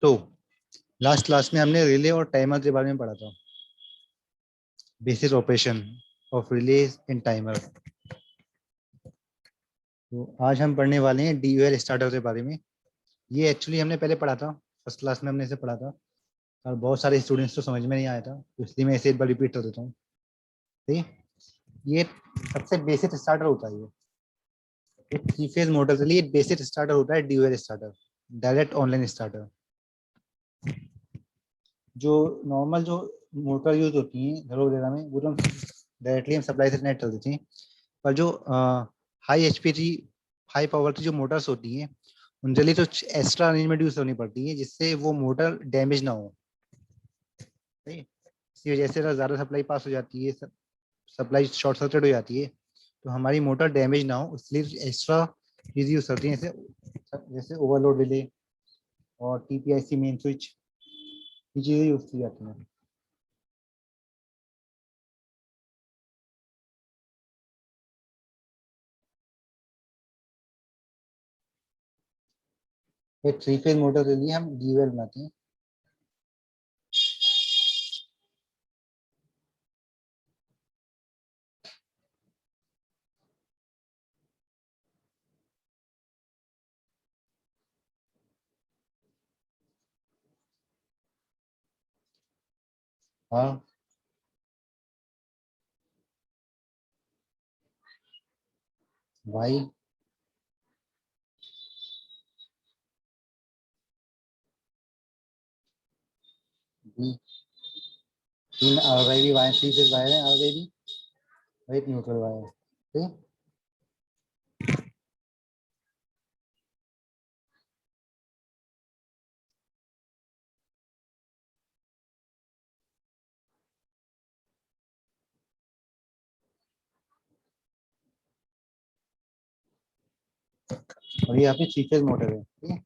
तो last class में हमने रिले और टाइमर के बारे में पढ़ा था, basic operation of relay in timer. तो आज हम पढ़ने वाले हैं DUL स्टार्टर के बारे में। ये एक्चुअली हमने पहले पढ़ा था, फर्स्ट क्लास में हमने इसे पढ़ा था और बहुत सारे स्टूडेंट्स को समझ में नहीं आया था, तो इसलिए मैं इसे एक बार रिपीट कर देता हूँ। ठीक, ये सबसे बेसिक स्टार्टर होता है। ये थ्री फेज मोटर के लिए बेसिक स्टार्टर होता है DUL starter, direct online starter. जो नॉर्मल जो मोटर यूज होती है घरों वगैरह में, वो तो डायरेक्टली हम सप्लाई से कनेक्ट कर देते हैं। पर जो हाई एचपी की, हाई पावर की जो मोटर्स होती हैं, उनके लिए तो एक्स्ट्रा अरेंजमेंट यूज करनी पड़ती है जिससे वो मोटर डैमेज ना हो। सही, इसी वजह से ज़्यादा सप्लाई पास हो जाती है, सप्लाई शॉर्ट सर्किट हो जाती है, तो हमारी मोटर डैमेज ना हो इसलिए एक्स्ट्रा चीज़ यूज करती है, जैसे जैसे ओवरलोड रिले और TPIC मेन स्विच, ये चीज़ें यूज की जाती हैं। फिर थ्री फेज मोटर के लिए हम DUL बनाते हैं। हाँ, वाई बी, तीन RYB wire, three phase wire है RYB, और एक न्यूट्रल वायर। ठीक, और ये यहाँ पे थ्री फेज मोटर है। ठीक है,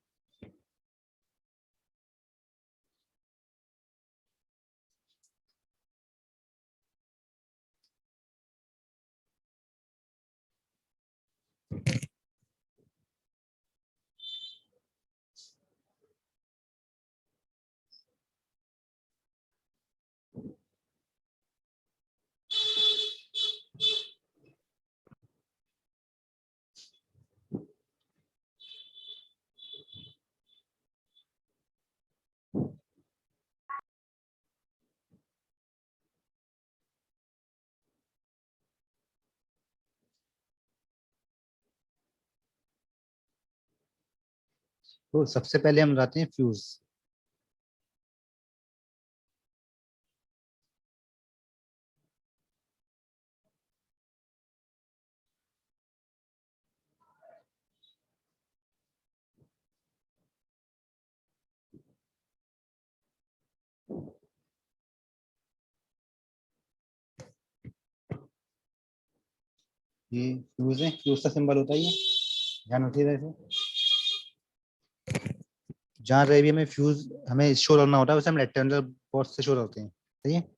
तो सबसे पहले हम लगाते हैं फ्यूज। ये फ्यूज है, फ्यूज का सिंबल होता है ये, ध्यान रखिएगा इसे। जहाँ रहे भी हमें फ्यूज हमें शो करना होता है, उसे हम रेक्टेंगुलर बोर्ड से शो करते हैं। सही है।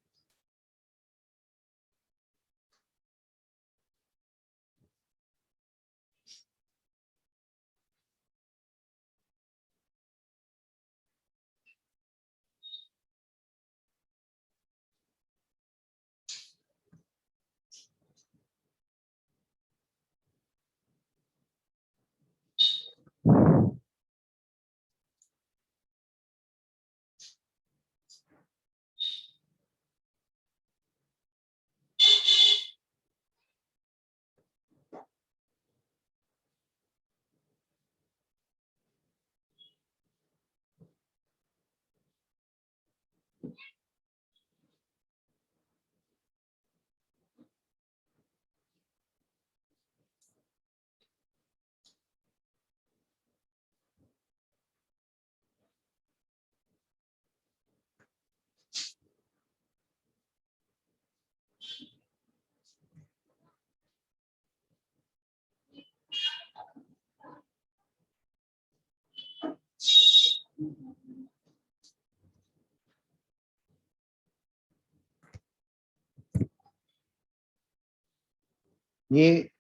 ये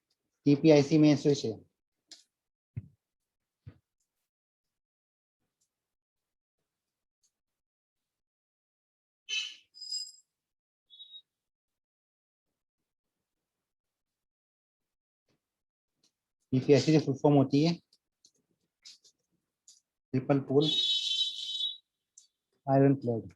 TPIC में स्विच है। पीपीएससी की फुल फॉर्म होती है ट्रिपल पोल आयरन क्लैड।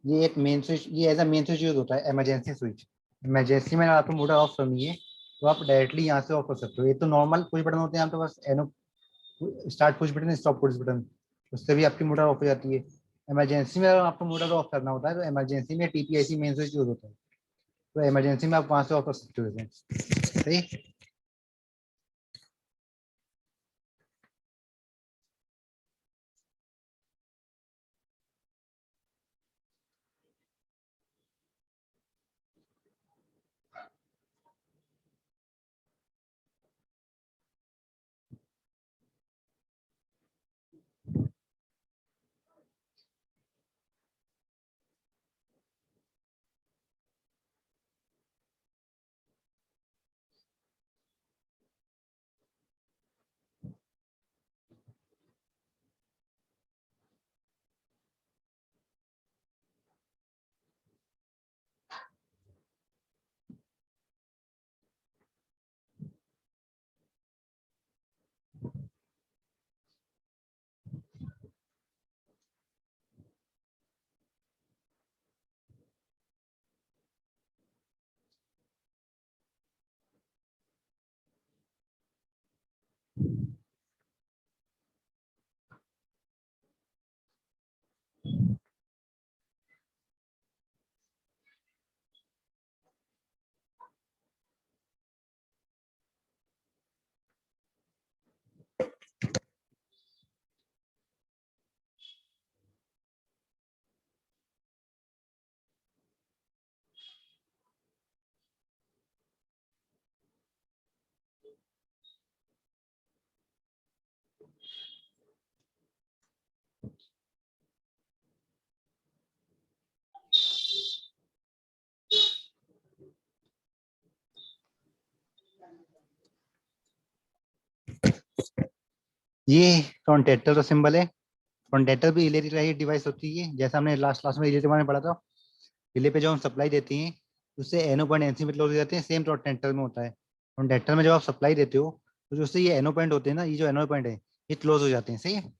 ये एक मेन स्विच, ये as a main switch use होता है, इमरजेंसी स्विच। इमरजेंसी में आपको मोटर ऑफ करनी है तो आप डायरेक्टली यहाँ से ऑफ कर सकते हो। ये तो नॉर्मल पुश बटन होते हैं, आप तो बस एनो start push button, stop push button, उससे भी आपकी मोटर ऑफ हो जाती है। इमरजेंसी में अगर आपको मोटर ऑफ करना होता है तो इमरजेंसी में टीपीआईसी मेन स्विच यूज होता है, तो इमरजेंसी में आप वहां से ऑफ कर सकते हो इसे। सही। ये कॉन्टेक्टर का सिंबल है। कॉन्टेक्टर भी इलेक्ट्रिक डिवाइस होती है, जैसा हमने लास्ट क्लास में रिले के बारे में पढ़ा था। रिले पे जो हम सप्लाई देते हैं उससे एनो पॉइंट एनसी में क्लोज हो जाते हैं, सेम कॉन्टेक्टर में होता है। कॉन्टेक्टर में जब आप सप्लाई देते हो तो जो से ये एनो पॉइंट होते हैं ना, ये जो एनो पॉइंट है ये क्लोज हो जाते हैं। सही है।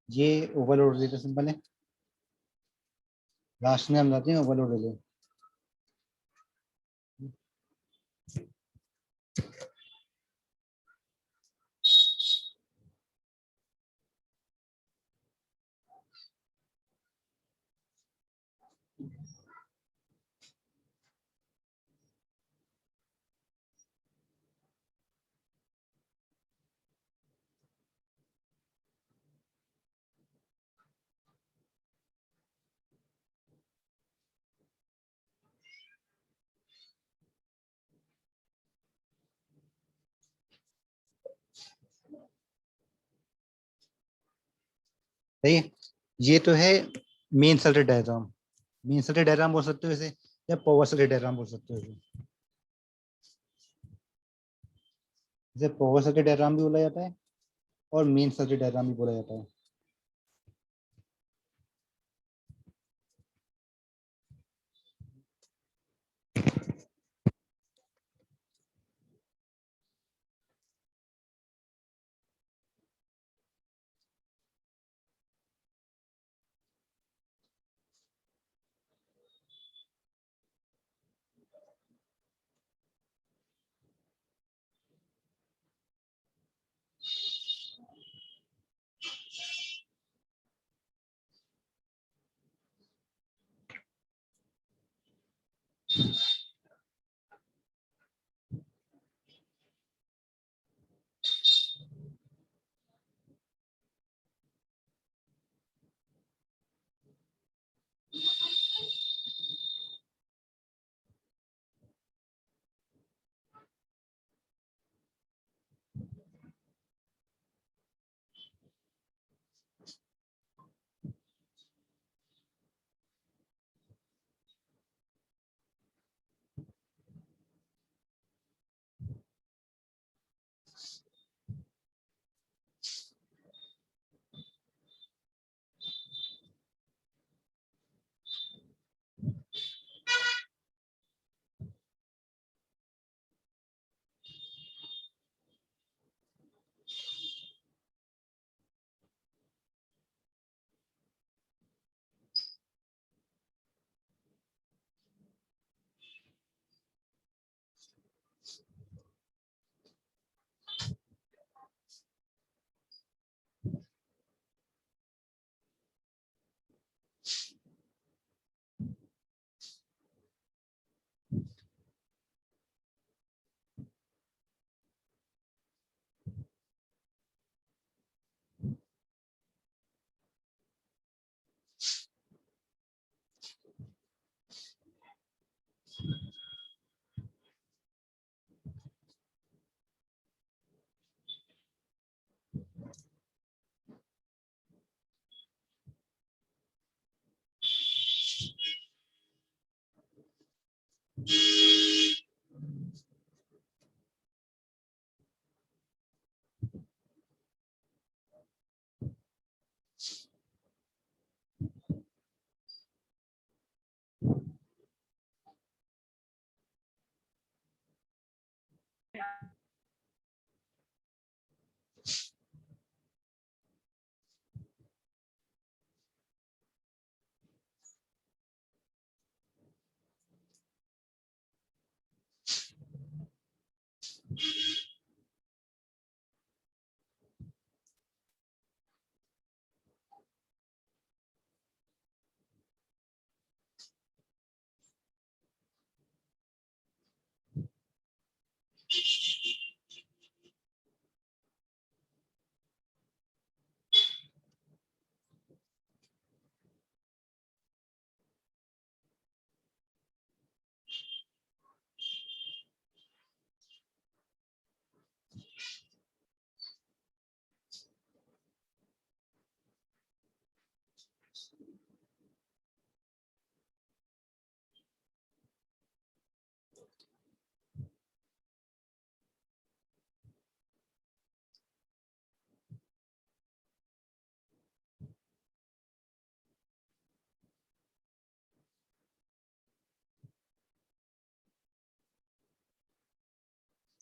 ये ओवरलोड रिले का सिंबल है। लास्ट में हम जाते हैं ओवरलोड रिले। सही है। ये तो है main circuit diagram. Main circuit diagram बोल सकते हो इसे, या पावर सर्किट डायग्राम बोल सकते हो इसे। इसे पावर सर्किट डायग्राम भी बोला जाता है और मेन सर्किट डायग्राम भी बोला जाता है।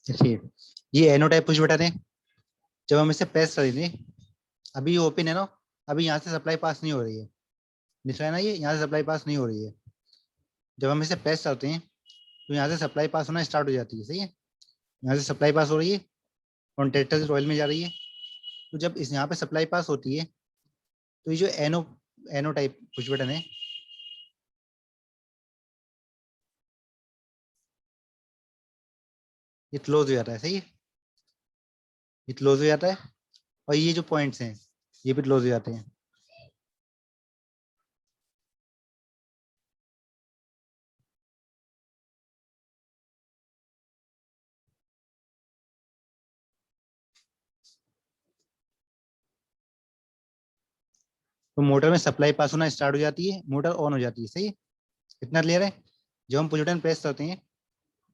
देखिए ये एनो टाइप पुश बटन है। जब हम इसे प्रेस करेंगे, अभी ये ओपन है ना, अभी यहाँ से सप्लाई पास नहीं हो रही है, दिख रहा है ना, ये यहाँ से सप्लाई पास नहीं हो रही है। जब हम इसे प्रेस करते हैं तो यहाँ से सप्लाई पास होना स्टार्ट हो जाती है, सही है। यहाँ से सप्लाई पास हो रही है, कॉन्ट्रेक्टर से रॉयल में जा रही है। तो जब इस यहाँ पे सप्लाई पास होती है तो ये जो एनो एनो टाइप पुश बटन है, ये क्लोज हो जाता है, सही है। ये क्लोज हो जाता है और ये जो पॉइंट्स हैं ये भी क्लोज हो जाते हैं। तो मोटर में सप्लाई पास होना स्टार्ट हो जाती है, मोटर ऑन हो जाती है, सही है। कितना क्लियर है। जब हम पुश बटन प्रेस करते हैं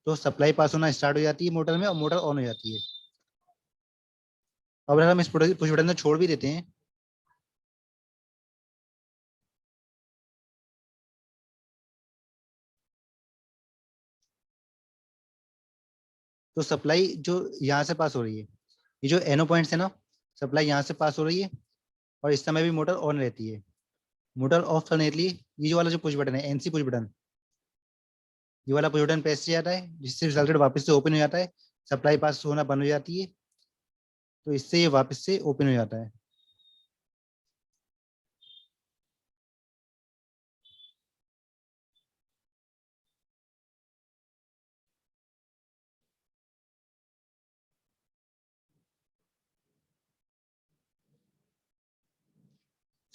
तो सप्लाई पास होना स्टार्ट हो जाती है मोटर में और मोटर ऑन हो जाती है। अब अगर हम इस पुश बटन को छोड़ भी देते हैं तो सप्लाई जो यहाँ से पास हो रही है, ये जो एनो पॉइंट्स है ना, सप्लाई यहाँ से पास हो रही है और इस समय भी मोटर ऑन रहती है। मोटर ऑफ करने के लिए ये जो वाला जो पुश बटन है, एनसी पुश बटन, ये वाला पुश बटन प्रेस किया जाता है, जिससे रिजल्टेड वापस से ओपन हो जाता है, सप्लाई पास होना बंद हो जाती है, तो इससे ये वापस से ओपन हो जाता है।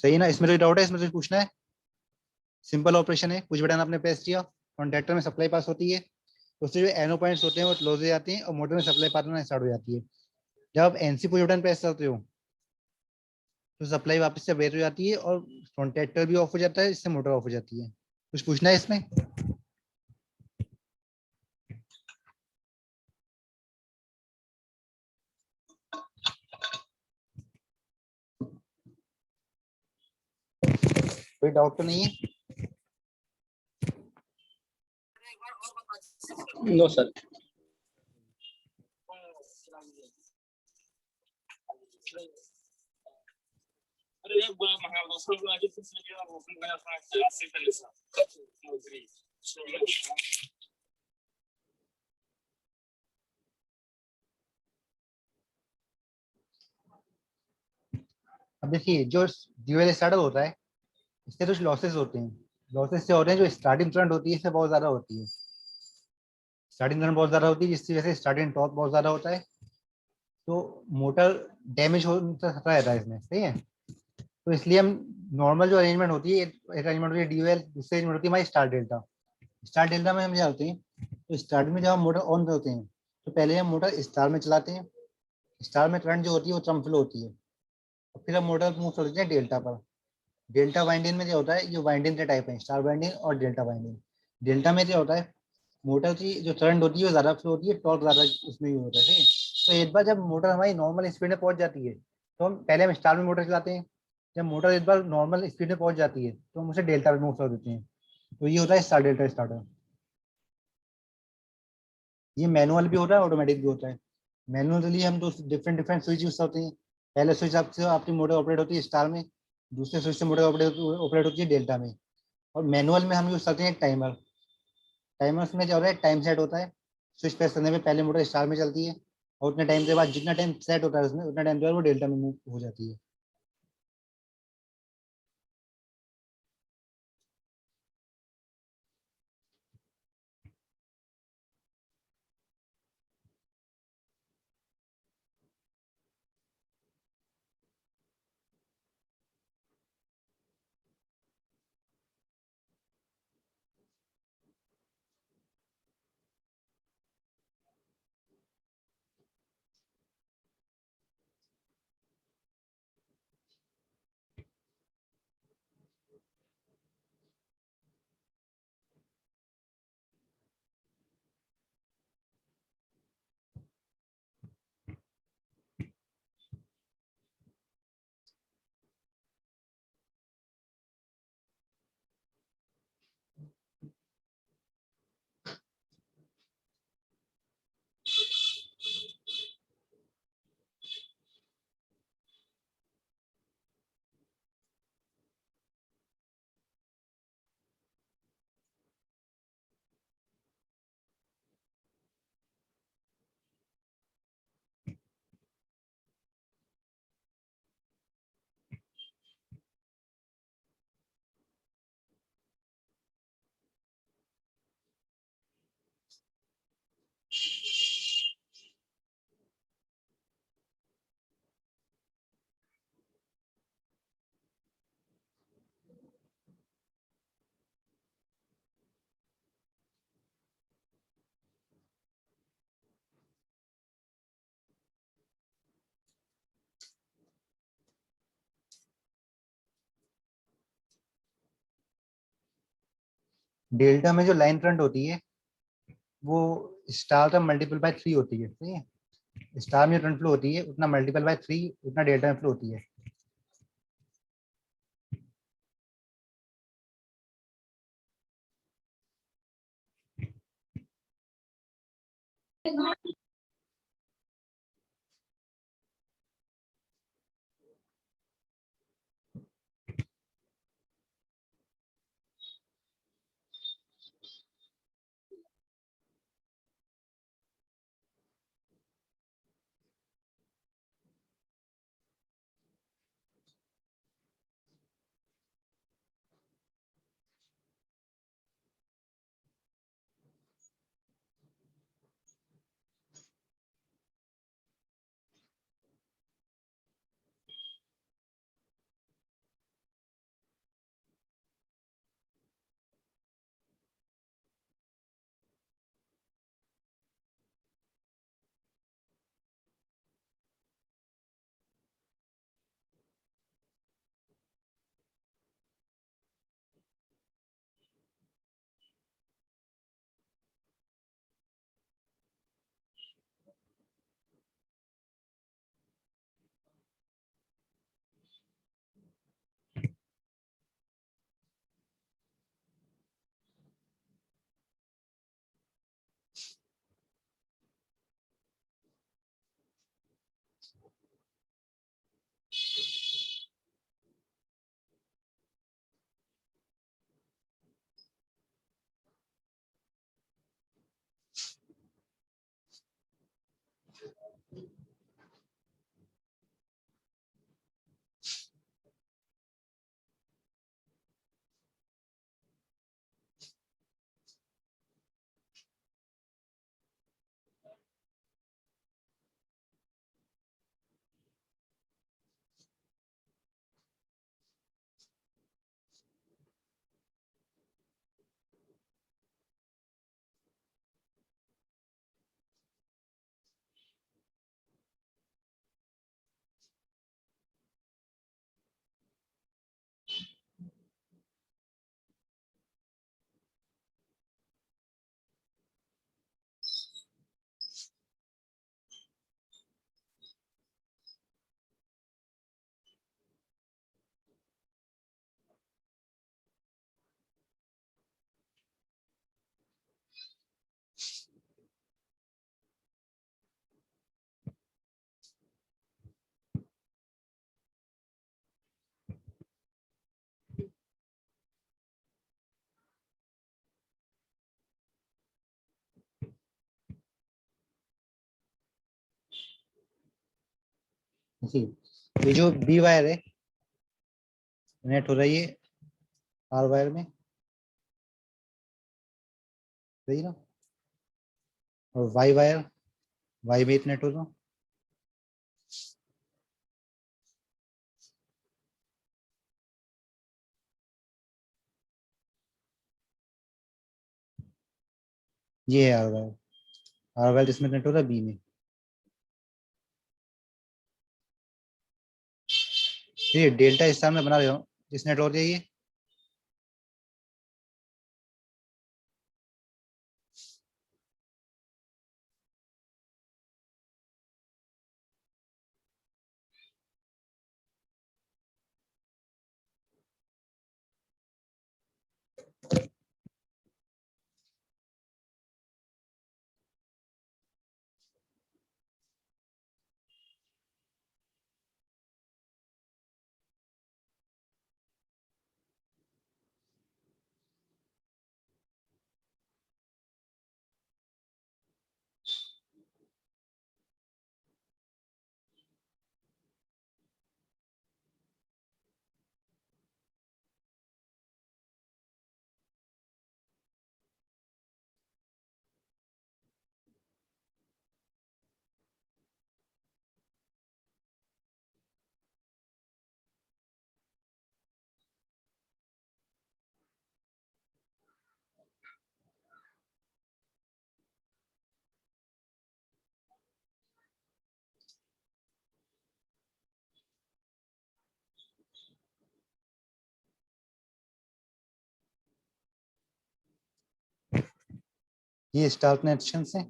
सही है ना, इसमें कोई डाउट है, इसमें कुछ पूछना है। सिंपल ऑपरेशन है, पुश बटन आपने प्रेस किया, कॉन्टैक्टर में सप्लाई पास होती है, तो उससे जो एनो पॉइंट्स होते हैं वो क्लोज हो जाते हैं और मोटर में सप्लाई पास होना स्टार्ट हो जाती है। जब आप एनसी पुश बटन प्रेस करते हो तो सप्लाई वापस से बेर हो जाती है और कॉन्टैक्टर भी ऑफ हो जाता है, इससे मोटर ऑफ हो जाती है। कुछ पूछना है इसमें। कोई डाउट तो नहीं है। No sir. अब देखिए जो ड्यूअल स्टार्टर होता है, इससे कुछ लॉसेस होते हैं। लॉसेस से होते हैं, जो स्टार्टिंग करंट होती है इससे बहुत ज्यादा होती है। स्टार्टिंग करंट बहुत ज्यादा होती है जिसकी वजह से स्टार्टिंग टॉर्क बहुत ज्यादा होता है, तो मोटर डैमेज होने का खतरा रहता है इसमें, सही है। तो इसलिए हम नॉर्मल जो अरेंजमेंट होती है, अरेंजमेंट होती है ड्यूएल, दूसरी अरेंजमेंट होती है हमारी स्टार डेल्टा। स्टार डेल्टा में हम क्या होते हैं, तो स्टार्ट में जब हम मोटर ऑन करते हैं तो पहले हम मोटर स्टार में चलाते हैं। स्टार में करंट जो होती है वो कम फ्लो होती है, और फिर हम मोटर मूव करते हैं डेल्टा पर। डेल्टा वाइंडिंग में क्या होता है, जो वाइंडिंग के टाइप है, स्टार वाइंडिंग और डेल्टा वाइंडिंग। डेल्टा में क्या होता है, मोटर की जो करंट होती है वो ज्यादा फ्लो होती है, टॉर्क ज्यादा उसमें यूज होता है, ठीक है। तो एक बार जब मोटर हमारी नॉर्मल स्पीड में पहुंच जाती है तो हम पहले हम स्टार में मोटर चलाते हैं। जब मोटर एक बार नॉर्मल स्पीड में पहुंच जाती है तो हम उसे डेल्टा में मूव कर देते हैं। तो ये होता है स्टार डेल्टा स्टार्टर। ये मैनुअल भी होता है, ऑटोमेटिक भी होता है। मैनुअल के लिए हम तो डिफरेंट डिफरेंट स्विच यूज करते हैं। पहले स्विच आपसे आपकी मोटर ऑपरेट होती है स्टार में, दूसरे स्विच से मोटर ऑपरेट होती है डेल्टा में। और मैनुअल में हम यूज करते हैं टाइमर। टाइमर्स में क्या होता है, टाइम सेट होता है, स्विच प्रेस करने में पहले मोटर स्टार में चलती है, और उतने टाइम के बाद जितना टाइम सेट होता है उसमें, उतना टाइम के बाद वो डेल्टा में मूव हो जाती है। डेल्टा में जो लाइन करंट होती है वो स्टार का मल्टीपल बाय 3 होती है, सही है। स्टार में करंट फ्लो होती है उतना मल्टीपल बाय 3 उतना डेल्टा में फ्लो होती है। जी, ये जो बी वायर है नेट हो रही है आर वायर में, सही ना। और वाई वायर, वाई में नेट हो रहा, ये है आर वायर। आर वायर जिसमें नेट हो रहा है बी में। ये डेल्टा स्टार में बना रहे हो इस नेटवर्क है ये। ये स्टार्क नेशन है,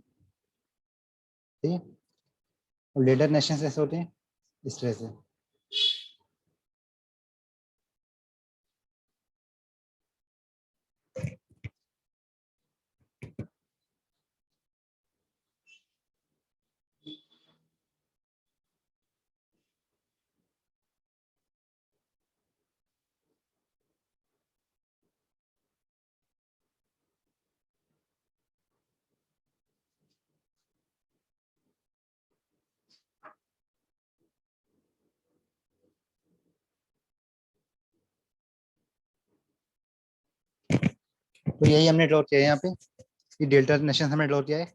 ठीक है, और लेडर नेशन ऐसे होते हैं इस तरह से। तो यही हमने ड्रॉ किया है यहाँ पे, ये डेल्टा नेशन हमने ड्रॉ किया है।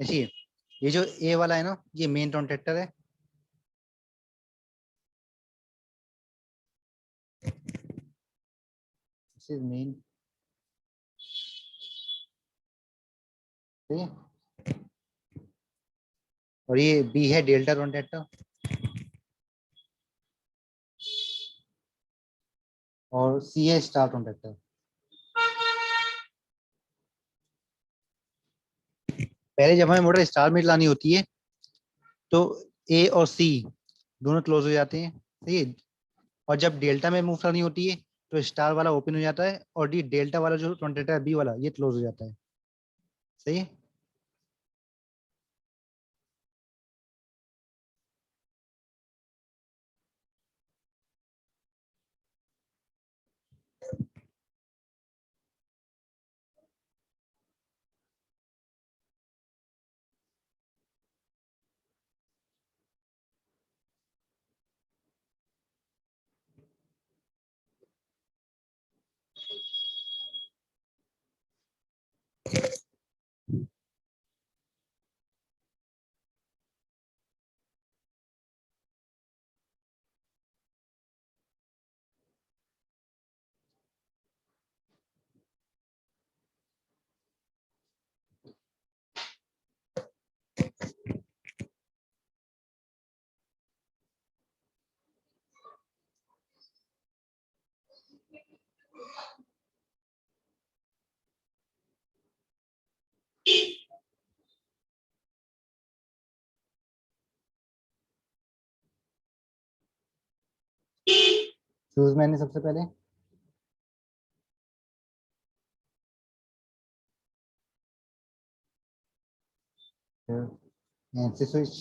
देखिए ये जो ए वाला है ना, ये मेन रोटेटर है, मेन, ठीक है, और ये बी है डेल्टा रोटेटर, और सी है स्टार रोटेटर। पहले जब हमें मोटर स्टार में लानी होती है तो ए और सी दोनों क्लोज हो जाते हैं, सही है, और जब डेल्टा में मूव करनी होती है तो स्टार वाला ओपन हो जाता है और डी डेल्टा वाला जो रोटेटर है बी वाला, ये क्लोज हो जाता है, सही है। चूज मैंने सबसे पहले एनसी स्विच,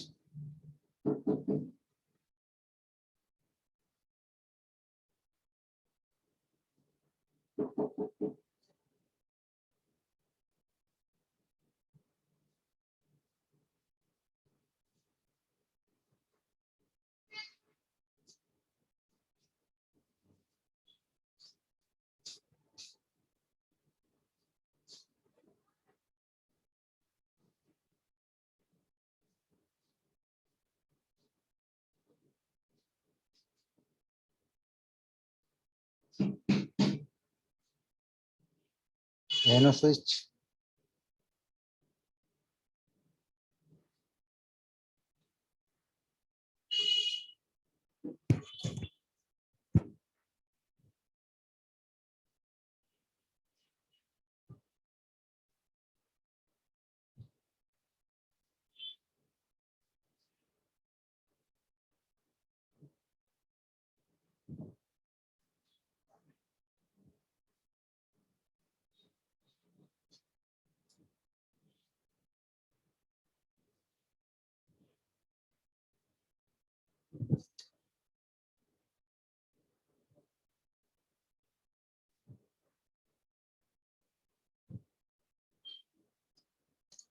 NO स्विच।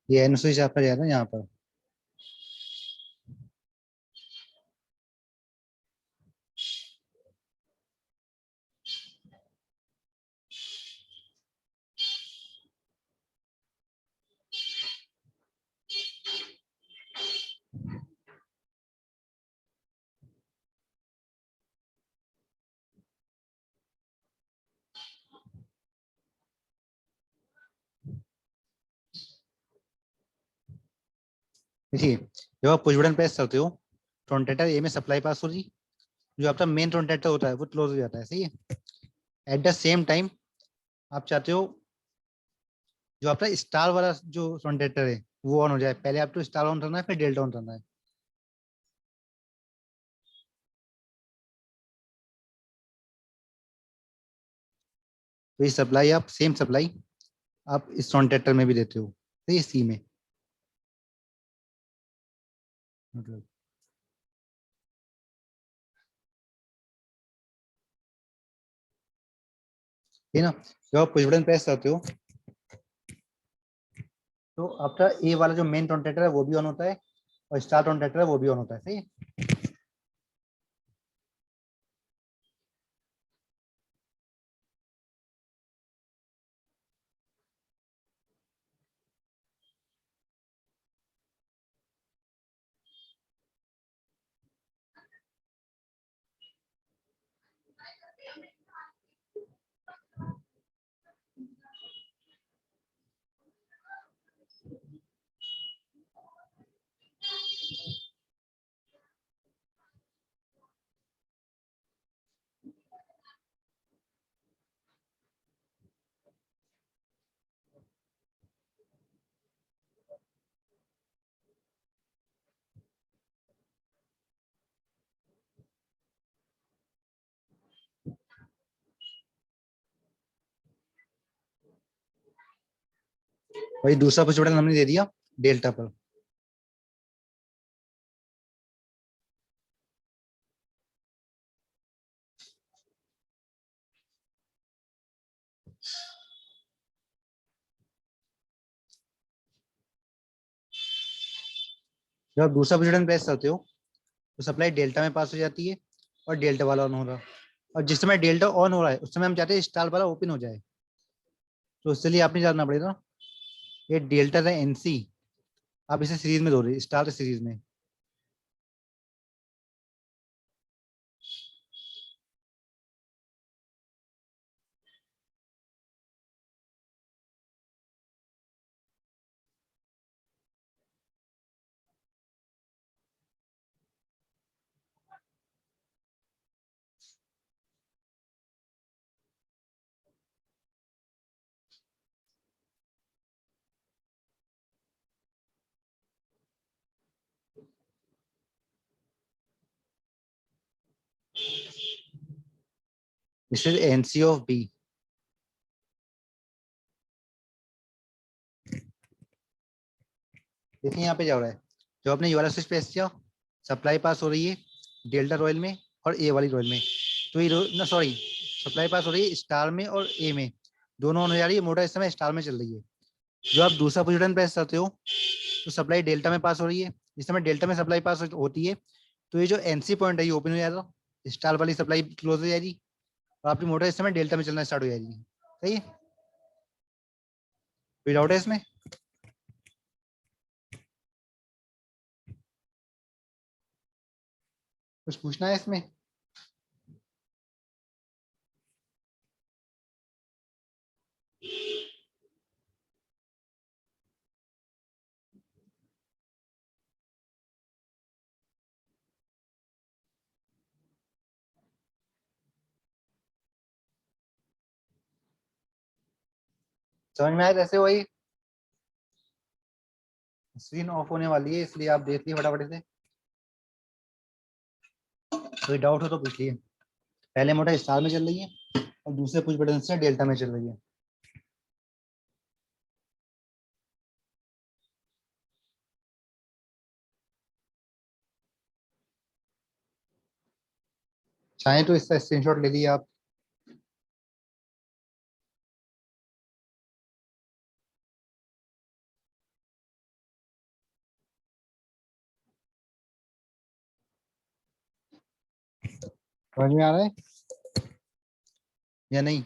ये NO स्विच आपका जाएगा यहाँ पर। देखिए, जब आप पुश बटन प्रेस करते हो, रोटेटर ए में सप्लाई पास हो रही, जो आपका मेन रोटेटर होता है वो क्लोज हो जाता है, सही है। एट द सेम टाइम आप चाहते हो जो आपका स्टार वाला जो रोटेटर है वो ऑन हो जाए। पहले आपको स्टार ऑन करना है, फिर डेल्टा ऑन करना है। तो ये सप्लाई आप सेम सप्लाई आप इस रोटेटर में भी देते हो, सही है, सी में मतलब। ठीक है ना। जब आप पुश बटन प्रेस करते हो तो आपका ए वाला जो मेन रोटेटर है वो भी ऑन होता है, और स्टार रोटेटर है वो भी ऑन होता है, सही है। वही दूसरा पुश बटन हमने दे दिया डेल्टा पर। जब आप दूसरा पुश बटन प्रेस करते हो तो सप्लाई डेल्टा में पास हो जाती है और डेल्टा वाला ऑन हो रहा है। और जिस समय डेल्टा ऑन हो रहा है उस समय हम चाहते हैं स्टार वाला ओपन हो जाए, तो उसके लिए आपने जानना पड़ेगा ये डेल्टा है एनसी, आप इसे सीरीज में दो रहे स्टार सीरीज में। This is NC of B. देखिए यहाँ पे क्या हो रहा है, जो आपने ये वाला स्विच प्रेस किया, सप्लाई पास हो रही है डेल्टा रॉयल में और ए वाली रॉयल में। तो ये ना सॉरी, सप्लाई पास हो रही है स्टार में और ए में, दोनों ऑन हो जा रही है। मोटर इस समय स्टार में चल रही है। जो आप दूसरा पोजिशन प्रेस करते हो तो सप्लाई डेल्टा में पास हो रही है। जिस समय डेल्टा में सप्लाई पास होती है तो ये जो एनसी पॉइंट है ये ओपन हो जाएगा, स्टार वाली सप्लाई क्लोज हो जाएगी और आपकी मोटर इस समय डेल्टा में चलना स्टार्ट हो जाएगी, सही है। कोई डाउट है इसमें? कुछ पूछना है इसमें? समझ में आया कैसे वही स्क्रीन ऑफ होने वाली है, इसलिए आप देख लिए फटाफट से। कोई डाउट हो तो पूछिए। पहले मोटर स्टार में चल रही है और दूसरे पुश बटन से डेल्टा में चल रही है। चाहें तो इसका स्क्रीनशॉट ले लिए आप। समझ में आ रहा है या नहीं?